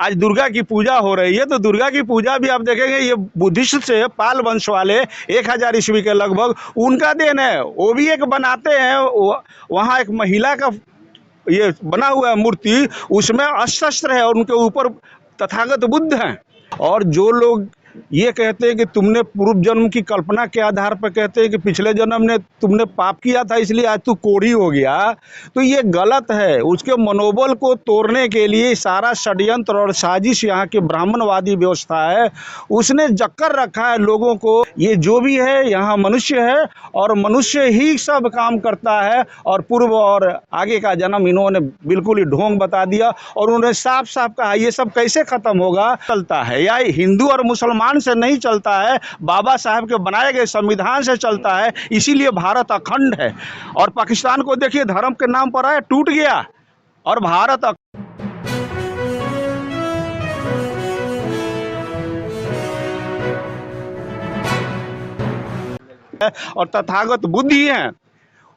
आज दुर्गा की पूजा हो रही है, तो दुर्गा की पूजा भी आप देखेंगे ये बुद्धिस्ट से पाल वंश वाले 1000 ईस्वी के लगभग उनका देन है। वो भी एक बनाते हैं, वहाँ एक महिला का ये बना हुआ है मूर्ति, उसमें अस्त्र शस्त्र है और उनके ऊपर तथागत बुद्ध हैं। और जो लोग ये कहते हैं कि तुमने पूर्व जन्म की कल्पना के आधार पर कहते हैं कि पिछले जन्म में तुमने पाप किया था इसलिए आज तू कोढ़ी हो गया, तो ये गलत है। उसके मनोबल को तोड़ने के लिए सारा षड्यंत्र और साजिश यहाँ की ब्राह्मणवादी व्यवस्था है, उसने जक्कर रखा है लोगों को। ये जो भी है यहाँ मनुष्य है और मनुष्य ही सब काम करता है, और पूर्व और आगे का जन्म इन्होंने बिल्कुल ही ढोंग बता दिया। और उन्होंने साफ साफ कहा ये सब कैसे खत्म होगा, चलता है या हिंदू और मुसलमान से नहीं चलता है, बाबा साहब के बनाए गए संविधान से चलता है। इसीलिए भारत अखंड है। और पाकिस्तान को देखिए धर्म के नाम पर आया, टूट गया, और भारत और तथागत बुद्ध ही हैं।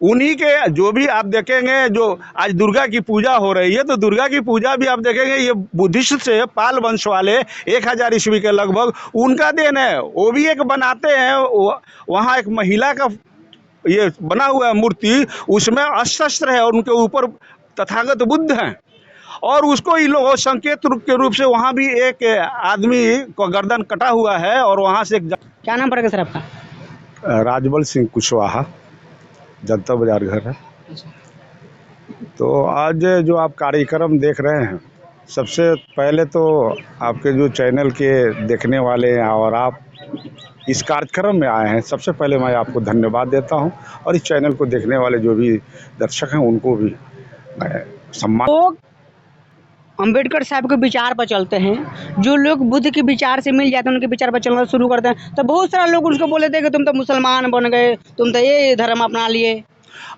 उन्हीं के जो भी आप देखेंगे, जो आज दुर्गा की पूजा हो रही है, तो दुर्गा की पूजा भी आप देखेंगे ये बुद्धिस्ट से पाल वंश वाले 1000 ईस्वी के लगभग उनका देन है। वो भी एक बनाते हैं, वहाँ एक महिला का ये बना हुआ है मूर्ति, उसमें अस्त्र शस्त्र है और उनके ऊपर तथागत बुद्ध हैं। और उसको इन लोगों संकेत रूप के रूप से वहाँ भी एक आदमी को गर्दन कटा हुआ है। और वहाँ से क्या नाम पड़ेगा सर आपका? राजबल सिंह कुशवाहा, जनता बाजार घर है। तो आज जो आप कार्यक्रम देख रहे हैं, सबसे पहले तो आपके जो चैनल के देखने वाले हैं और आप इस कार्यक्रम में आए हैं, सबसे पहले मैं आपको धन्यवाद देता हूं। और इस चैनल को देखने वाले जो भी दर्शक हैं उनको भी मैं सम्मान। लोग अंबेडकर साहब के विचार पर चलते हैं, जो लोग बुद्ध के विचार से मिल जाते हैं उनके विचार पर चलना शुरू करते हैं, तो बहुत सारे लोग उसको बोले थे कि तुम तो मुसलमान बन गए, तुम तो ये धर्म अपना लिए।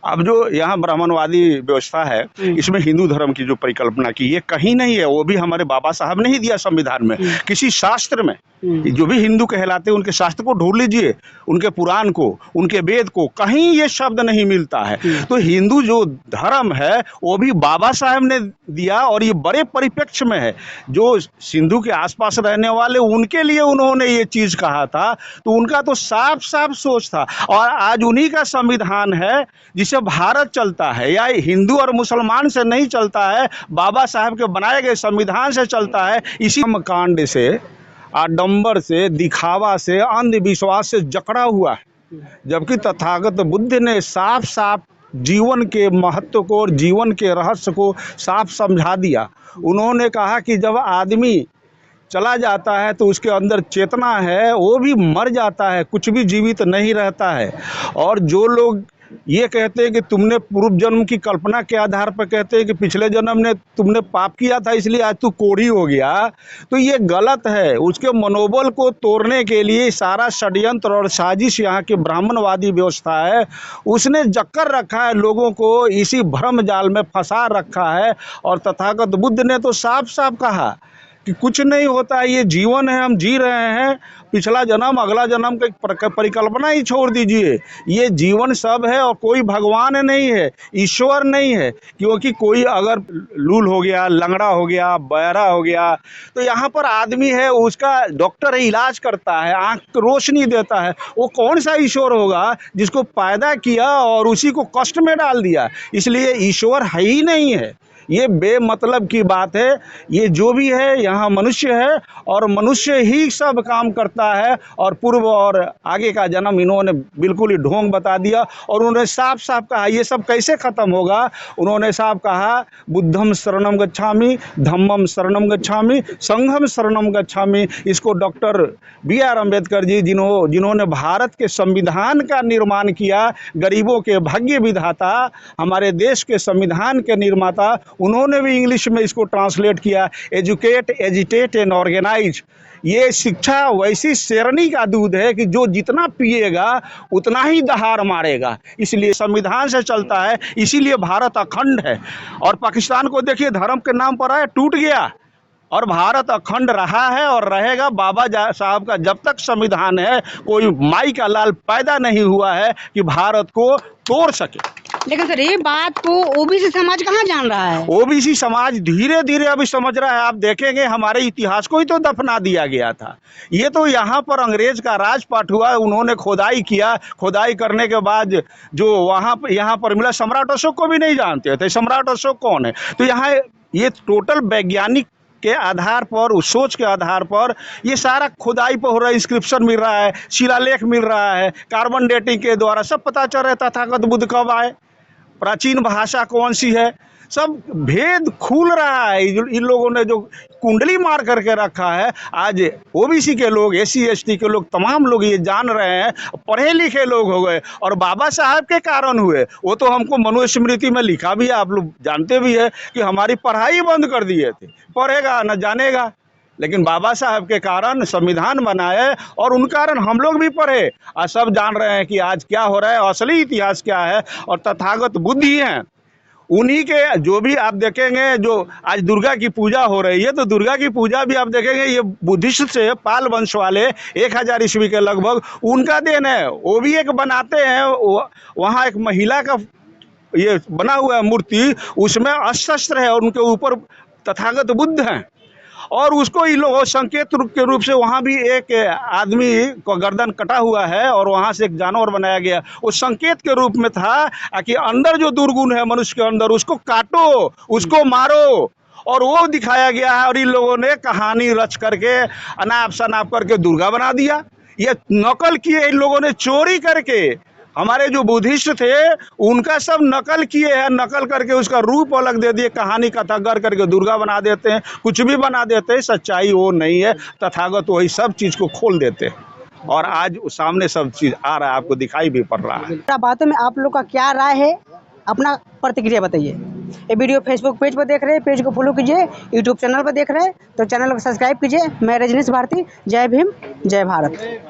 अब जो यहाँ ब्राह्मणवादी व्यवस्था है, इसमें हिंदू धर्म की जो परिकल्पना की ये कहीं नहीं है। वो भी हमारे बाबा साहब ने ही दिया संविधान में, किसी शास्त्र में। जो भी हिंदू कहलाते हैं उनके शास्त्र को ढूंढ लीजिए, उनके पुराण को, उनके वेद को, कहीं ये शब्द नहीं मिलता है। तो हिंदू जो धर्म है वो भी बाबा साहब ने दिया, और ये बड़े परिप्रेक्ष्य में है। जो सिंधु के आसपास रहने वाले उनके लिए उन्होंने ये चीज कहा था, तो उनका तो साफ साफ सोच था। और आज उन्हीं का संविधान है जिसे भारत चलता है, या हिंदू और मुसलमान से नहीं चलता है, बाबा साहब के बनाए गए संविधान से चलता है। इसी कांड से, आडंबर से, दिखावा से, अंधविश्वास से जकड़ा हुआ है। जबकि तथागत बुद्ध ने साफ साफ जीवन के महत्व को और जीवन के रहस्य को साफ समझा दिया। उन्होंने कहा कि जब आदमी चला जाता है तो उसके अंदर चेतना है, वो भी मर जाता है, कुछ भी जीवित नहीं रहता है। और जो लोग ये कहते हैं कि तुमने पूर्व जन्म की कल्पना के आधार पर कहते हैं कि पिछले जन्म में तुमने पाप किया था इसलिए आज तू कोढ़ी हो गया, तो ये गलत है। उसके मनोबल को तोड़ने के लिए सारा षड्यंत्र और साजिश यहाँ की ब्राह्मणवादी व्यवस्था है, उसने जक्कर रखा है लोगों को, इसी भ्रम जाल में फंसा रखा है। और तथागत बुद्ध ने तो साफ साफ कहा कि कुछ नहीं होता है, ये जीवन है, हम जी रहे हैं, पिछला जन्म अगला जन्म की परिकल्पना ही छोड़ दीजिए। ये जीवन सब है और कोई भगवान नहीं है, ईश्वर नहीं है। क्योंकि कोई अगर लूल हो गया, लंगड़ा हो गया, बहरा हो गया, तो यहाँ पर आदमी है, उसका डॉक्टर है, इलाज करता है, आँख को रोशनी देता है। वो कौन सा ईश्वर होगा जिसको पैदा किया और उसी को कष्ट में डाल दिया? इसलिए ईश्वर है ही नहीं है। ये बेमतलब की बात है। ये जो भी है यहाँ मनुष्य है और मनुष्य ही सब काम करता है। और पूर्व और आगे का जन्म इन्होंने बिल्कुल ही ढोंग बता दिया। और उन्होंने साफ साफ कहा ये सब कैसे खत्म होगा। उन्होंने साफ कहा बुद्धम शरणम गच्छामि, धम्मम शरणम गच्छामि, संघम शरणम गच्छामि। इसको डॉक्टर B.R. अम्बेडकर जी जिन्होंने भारत के संविधान का निर्माण किया, गरीबों के भाग्य विधाता, हमारे देश के संविधान के निर्माता, उन्होंने भी इंग्लिश में इसको ट्रांसलेट किया, एजुकेट, एजिटेट एंड ऑर्गेनाइज। ये शिक्षा वैसी शेरनी का दूध है कि जो जितना पिएगा उतना ही दहाड़ मारेगा। इसलिए संविधान से चलता है, इसीलिए भारत अखंड है। और पाकिस्तान को देखिए धर्म के नाम पर आया, टूट गया, और भारत अखंड रहा है और रहेगा। बाबा साहब का जब तक संविधान है, कोई माई का लाल पैदा नहीं हुआ है कि भारत को तोड़ सके। लेकिन सर ये बात को ओबीसी समाज कहाँ जान रहा है? ओबीसी समाज धीरे धीरे अभी समझ रहा है। आप देखेंगे हमारे इतिहास को ही तो दफना दिया गया था। ये तो यहाँ पर अंग्रेज का राजपाट हुआ, उन्होंने खोदाई किया, खोदाई करने के बाद जो यहाँ पर मिला, सम्राट अशोक को भी नहीं जानते थे सम्राट अशोक कौन है। तो यहाँ ये टोटल वैज्ञानिक के आधार पर, उस सोच के आधार पर ये सारा खुदाई पर हो रहा है, इंस्क्रिप्शन मिल रहा है, शिलालेख मिल रहा है, कार्बन डेटिंग के द्वारा सब पता चल रहा है तथागत बुद्ध कब आए, प्राचीन भाषा कौन सी है, सब भेद खुल रहा है। इन लोगों ने जो कुंडली मार करके रखा है, आज ओबीसी के लोग, एससी एसटी के लोग, तमाम लोग ये जान रहे हैं, पढ़े लिखे लोग हो गए और बाबा साहब के कारण हुए। वो तो हमको मनुस्मृति में लिखा भी है, आप लोग जानते भी है कि हमारी पढ़ाई बंद कर दिए थे, पढ़ेगा न जानेगा, लेकिन बाबा साहब के कारण संविधान बनाए और उन कारण हम लोग भी पढ़े। आज सब जान रहे हैं कि आज क्या हो रहा है, असली इतिहास क्या है, और तथागत बुद्ध ही हैं। उन्हीं के जो भी आप देखेंगे, जो आज दुर्गा की पूजा हो रही है, तो दुर्गा की पूजा भी आप देखेंगे ये बुद्धिस्ट से पाल वंश वाले 1000 ईस्वी के लगभग उनका देन है। वो भी एक बनाते हैं, वहाँ एक महिला का ये बना हुआ है मूर्ति, उसमें अस्त्र है और उनके ऊपर तथागत बुद्ध हैं, और उसको इन लोगों संकेत रूप के रूप से वहाँ भी एक आदमी को गर्दन कटा हुआ है और वहाँ से एक जानवर बनाया गया। वो संकेत के रूप में था कि अंदर जो दुर्गुण है मनुष्य के अंदर, उसको काटो, उसको मारो, और वो दिखाया गया है। और इन लोगों ने कहानी रच करके अनाप शनाप करके दुर्गा बना दिया। ये नकल किए इन लोगों ने, चोरी करके। हमारे जो बुद्धिस्ट थे उनका सब नकल किए हैं, नकल करके उसका रूप अलग दे दिए, कहानी कथा कर करके दुर्गा बना देते हैं, कुछ भी बना देते हैं। सच्चाई वो नहीं है, तथागत वही सब चीज़ को खोल देते हैं और आज सामने सब चीज़ आ रहा है, आपको दिखाई भी पड़ रहा है। बातों में आप लोग का क्या राय है, अपना प्रतिक्रिया बताइए। ये वीडियो फेसबुक पेज पर देख रहे हैं, पेज को फॉलो कीजिए, यूट्यूब चैनल पर देख रहे हैं तो चैनल को सब्सक्राइब कीजिए। मैं रजनीश भारती, जय भीम, जय भारत।